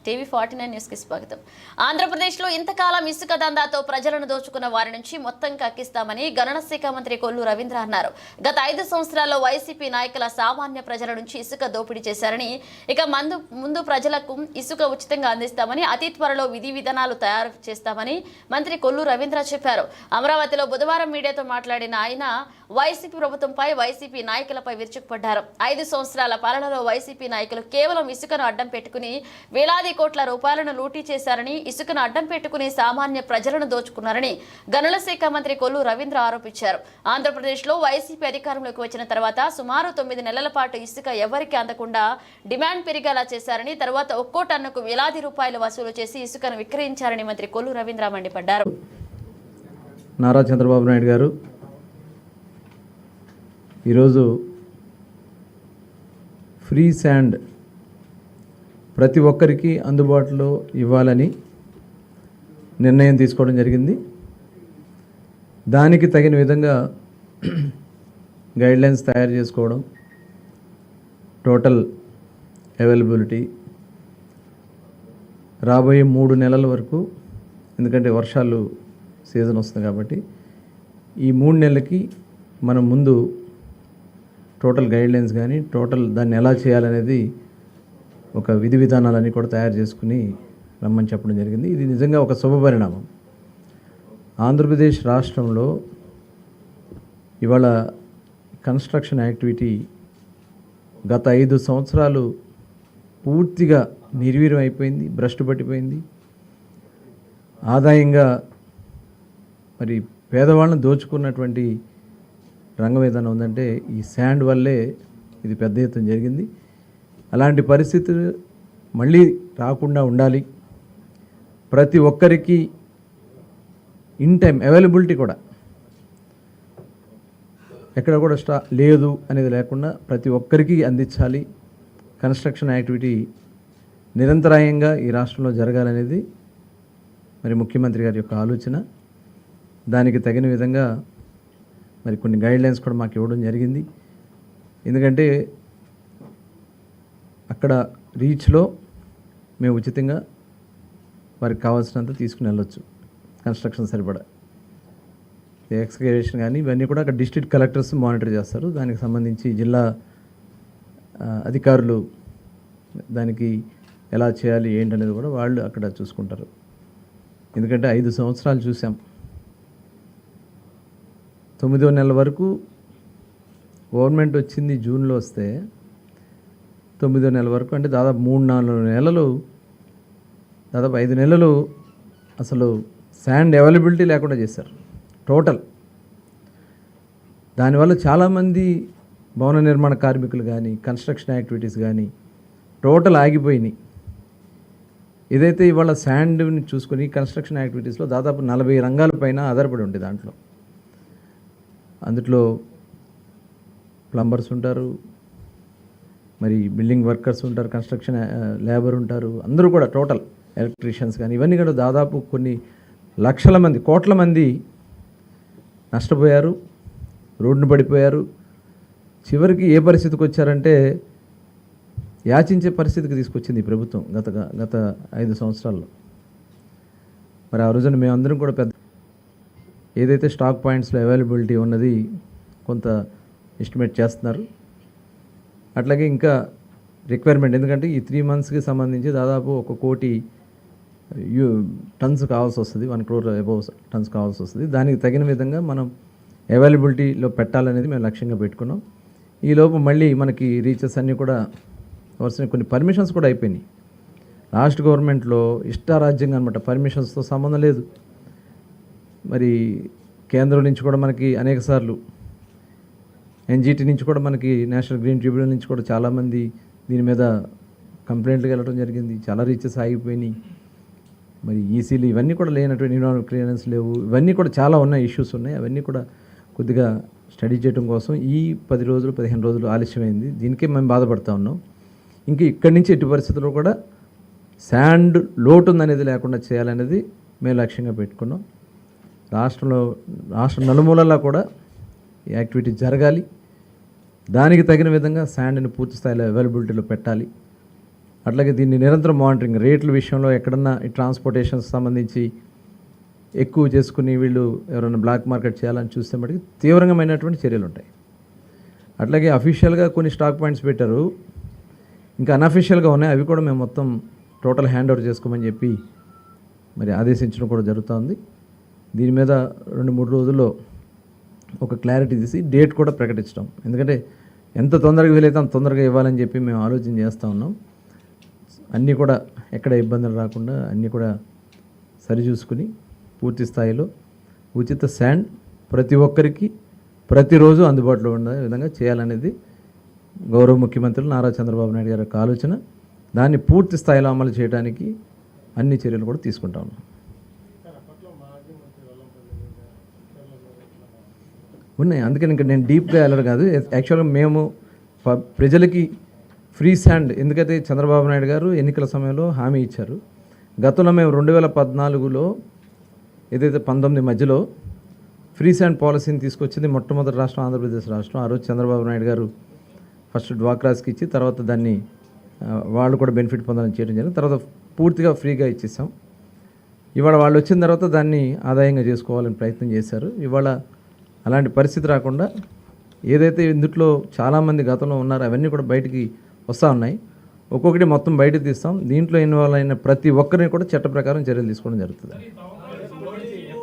టీవీ49 న్యూస్కి స్వాగతం. ఆంధ్రప్రదేశ్లో ఇంతకాలం ఇసుక దందాతో ప్రజలను దోచుకున్న వారి నుంచి మొత్తం కక్కిస్తామని గనుల శాఖ మంత్రి కొల్లు రవీంద్ర అన్నారు. గత 5 సంవత్సరాల్లో వైసీపీ నాయకుల సామాన్య ప్రజల నుంచి ఇసుక దోపిడీ చేశారని, ఇక ముందు ప్రజలకు ఇసుక ఉచితంగా అందిస్తామని, అతి త్వరలో విధి విధానాలు తయారు చేస్తామని మంత్రి కొల్లు రవీంద్ర చెప్పారు. అమరావతిలో బుధవారం మీడియాతో మాట్లాడిన ఆయన వైసీపీ ప్రభుత్వంపై, వైసీపీ నాయకులపై విరుచుకుపడ్డారు. 5 సంవత్సరాల పాలనలో వైసీపీ నాయకులు కేవలం ఇసుకను అడ్డం పెట్టుకుని వేలాది కోట్ల రూపాయలను లూటీ చేశారని, ఇసుకను అడ్డం పెట్టుకుని సామాన్య ప్రజలను దోచుకున్నారని గనుల శాఖ మంత్రి కొల్లు రవీంద్ర ఆరోపించారు. ఆంధ్రప్రదేశ్లో వైసీపీ అధికారంలోకి వచ్చిన తర్వాత సుమారు 9 నెలల పాటు ఇసుక ఎవరికి అందకుండా డిమాండ్ పెరిగేలా చేశారని, తర్వాత ఒక్కో టన్నుకు వేలాది రూపాయలు వసూలు చేసి ఇసుకను విక్రయించారని మంత్రి కొల్లు రవీంద్ర మండిపడ్డారు. నారా చంద్రబాబు నాయుడు గారు ఈరోజు ఫ్రీ శాండ్ ప్రతి ఒక్కరికి అందుబాటులో ఇవ్వాలని నిర్ణయం తీసుకోవడం జరిగింది. దానికి తగిన విధంగా గైడ్లైన్స్ తయారు చేసుకోవడం, టోటల్ అవైలబిలిటీ రాబోయే 3 నెలల వరకు, ఎందుకంటే వర్షాలు సీజన్ వస్తుంది కాబట్టి ఈ 3 నెలలకి మనం ముందు టోటల్ గైడ్లైన్స్ కానీ టోటల్ దాన్ని ఎలా చేయాలనేది ఒక విధి విధానాలన్నీ కూడా తయారు చేసుకుని రమ్మని చెప్పడం జరిగింది. ఇది నిజంగా ఒక శుభపరిణామం. ఆంధ్రప్రదేశ్ రాష్ట్రంలో ఇవాళ కన్స్ట్రక్షన్ యాక్టివిటీ గత 5 సంవత్సరాలు పూర్తిగా నిర్వీర్యం అయిపోయింది, భ్రష్టు పట్టిపోయింది. ఆదాయంగా మరి పేదవాళ్ళని దోచుకున్నటువంటి రంగం ఏదైనా ఉందంటే ఈ శాండ్ వల్లే ఇది పెద్ద ఎత్తున జరిగింది. అలాంటి పరిస్థితులు మళ్ళీ రాకుండా ఉండాలి. ప్రతి ఒక్కరికి ఇన్ టైం అవైలబిలిటీ కూడా ఎక్కడ కూడా లేదు అనేది లేకుండా ప్రతి ఒక్కరికి అందించాలి. కన్స్ట్రక్షన్ యాక్టివిటీ నిరంతరాయంగా ఈ రాష్ట్రంలో జరగాలనేది మరి ముఖ్యమంత్రి గారి యొక్క ఆలోచన. దానికి తగిన విధంగా మరి కొన్ని గైడ్లైన్స్ కూడా మాకు ఇవ్వడం జరిగింది. ఎందుకంటే అక్కడ రీచ్లో మేము ఉచితంగా వారికి కావాల్సినంత తీసుకుని వెళ్ళొచ్చు. కన్స్ట్రక్షన్ సరిపడా ఎక్స్కవేషన్ కానీ ఇవన్నీ కూడా అక్కడ డిస్ట్రిక్ట్ కలెక్టర్స్ మానిటర్ చేస్తారు. దానికి సంబంధించి జిల్లా అధికారులు దానికి ఎలా చేయాలి ఏంటనేది కూడా వాళ్ళు అక్కడ చూసుకుంటారు. ఎందుకంటే 5 సంవత్సరాలు చూసాం. 9వ నెల వరకు గవర్నమెంట్ వచ్చింది జూన్లో వస్తే 9వ నెల వరకు అంటే దాదాపు 3-4 నెలలు, దాదాపు 5 నెలలు అసలు శాండ్ అవైలబిలిటీ లేకుండా చేశారు టోటల్. దానివల్ల చాలామంది భవన నిర్మాణ కార్మికులు కానీ కన్స్ట్రక్షన్ యాక్టివిటీస్ కానీ టోటల్ ఆగిపోయినాయి. ఏదైతే ఇవాళ శాండ్ని చూసుకొని కన్స్ట్రక్షన్ యాక్టివిటీస్లో దాదాపు 40 రంగాల పైన ఆధారపడి ఉంది. అందులో ప్లంబర్స్ ఉంటారు, మరి బిల్డింగ్ వర్కర్స్ ఉంటారు, కన్స్ట్రక్షన్ లేబర్ ఉంటారు, అందరూ కూడా టోటల్ ఎలక్ట్రీషియన్స్ కానీ ఇవన్నీ కూడా దాదాపు కొన్ని లక్షల మంది, కోట్ల మంది నష్టపోయారు, రోడ్డున పడిపోయారు. చివరికి ఏ పరిస్థితికి వచ్చారంటే యాచించే పరిస్థితికి తీసుకొచ్చింది ఈ ప్రభుత్వం గత 5 సంవత్సరాల్లో. మరి ఆ రోజున మేమందరం కూడా పెద్ద ఏదైతే స్టాక్ పాయింట్స్లో అవైలబిలిటీ ఉన్నది కొంత ఎస్టిమేట్ చేస్తున్నారు. అట్లాగే ఇంకా రిక్వైర్మెంట్, ఎందుకంటే ఈ 3 మంత్స్కి సంబంధించి దాదాపు 1 కోటి టన్స్ కావాల్సి వస్తుంది, 1 crore అబౌవ్ టన్స్ కావాల్సి వస్తుంది. దానికి తగిన విధంగా మనం అవైలబిలిటీలో పెట్టాలనేది మేము లక్ష్యంగా పెట్టుకున్నాం. ఈలోపు మళ్ళీ మనకి రీచెస్ అన్నీ కూడా వరుస కొన్ని పర్మిషన్స్ కూడా అయిపోయినాయి. లాస్ట్ గవర్నమెంట్లో ఇష్టారాజ్యంగా అనమాట, పర్మిషన్స్తో సంబంధం లేదు. మరి కేంద్రం నుంచి కూడా మనకి అనేకసార్లు ఎన్జిటి నుంచి కూడా మనకి నేషనల్ గ్రీన్ ట్రిబ్యునల్ నుంచి కూడా చాలామంది దీని మీద కంప్లైంట్లకు వెళ్ళడం జరిగింది. చాలా రీచెస్ ఆగిపోయినాయి. మరి ఈసీలు ఇవన్నీ కూడా లేనటువంటి ఎన్విరాన్మెంటల్ క్లియరెన్స్ లేవు. ఇవన్నీ కూడా చాలా ఉన్నాయి, ఇష్యూస్ ఉన్నాయి. అవన్నీ కూడా కొద్దిగా స్టడీ చేయడం కోసం ఈ 10 రోజులు 15 రోజులు ఆలస్యమైంది. దీనికే మేము బాధపడుతూ ఉన్నాం. ఇంక ఇక్కడి నుంచి ఎట్టి పరిస్థితుల్లో కూడా శాండ్ లోటు ఉందనేది లేకుండా చేయాలనేది మేము లక్ష్యంగా పెట్టుకున్నాం. రాష్ట్ర నలుమూలలా కూడా ఈ యాక్టివిటీ జరగాలి. దానికి తగిన విధంగా శాండ్ని పూర్తి స్థాయిలో అవైలబిలిటీలో పెట్టాలి. అట్లాగే దీన్ని నిరంతరం మానిటరింగ్, రేట్ల విషయంలో ఎక్కడన్నా ఈ ట్రాన్స్పోర్టేషన్కి సంబంధించి ఎక్కువ చేసుకుని వీళ్ళు ఎవరైనా బ్లాక్ మార్కెట్ చేయాలని చూస్తే మటుకు తీవ్రమైనటువంటి చర్యలు ఉంటాయి. అట్లాగే అఫీషియల్గా కొన్ని స్టాక్ పాయింట్స్ పెట్టారు, ఇంకా అన్అఫీషియల్గా ఉన్నాయి, అవి కూడా మేము మొత్తం టోటల్ హ్యాండ్ ఓవర్ చేసుకోమని చెప్పి మరి ఆదేశించడం కూడా జరుగుతుంది. దీని మీద 2-3 రోజుల్లో ఒక క్లారిటీ తీసి డేట్ కూడా ప్రకటించడం, ఎందుకంటే ఎంత తొందరగా వీలైతే అంత తొందరగా ఇవ్వాలని చెప్పి మేము ఆలోచన చేస్తూ ఉన్నాం. అన్నీ కూడా ఎక్కడ ఇబ్బందులు రాకుండా అన్నీ కూడా సరిచూసుకుని పూర్తి స్థాయిలో ఉచిత శాండ్ ప్రతి ఒక్కరికి ప్రతిరోజు అందుబాటులో ఉండే విధంగా చేయాలనేది గౌరవ ముఖ్యమంత్రులు నారా చంద్రబాబు నాయుడు గారి యొక్క ఆలోచన. దాన్ని పూర్తి స్థాయిలో అమలు చేయడానికి అన్ని చర్యలు కూడా తీసుకుంటా ఉన్నాం. ఉన్నాయి, అందుకని ఇంకా నేను డీప్గా వెళ్ళరు కాదు. యాక్చువల్గా మేము ప్రజలకి ఫ్రీ శాండ్, ఎందుకంటే చంద్రబాబు నాయుడు గారు ఎన్నికల సమయంలో హామీ ఇచ్చారు. గతంలో మేము 2014లో ఏదైతే 19 మధ్యలో ఫ్రీ శాండ్ పాలసీని తీసుకొచ్చింది మొట్టమొదటి రాష్ట్రం ఆంధ్రప్రదేశ్ రాష్ట్రం. ఆ రోజు చంద్రబాబు నాయుడు గారు ఫస్ట్ డ్వాక్రాస్కి ఇచ్చి తర్వాత దాన్ని వాళ్ళు కూడా బెనిఫిట్ పొందాలని చేయడం జరిగింది. తర్వాత పూర్తిగా ఫ్రీగా ఇచ్చేసాం. ఇవాళ వాళ్ళు వచ్చిన తర్వాత దాన్ని ఆదాయంగా చేసుకోవాలని ప్రయత్నం చేశారు. ఇవాళ అలాంటి పరిస్థితి రాకుండా ఏదైతే ఇందులో చాలామంది గతంలో ఉన్నారో అవన్నీ కూడా బయటికి వస్తూ ఉన్నాయి. ఒక్కొక్కటి మొత్తం బయటకు తీస్తాం. దీంట్లో ఇన్వాల్వ్ అయిన ప్రతి ఒక్కరిని కూడా చట్ట ప్రకారం చర్యలు తీసుకోవడం జరుగుతుంది.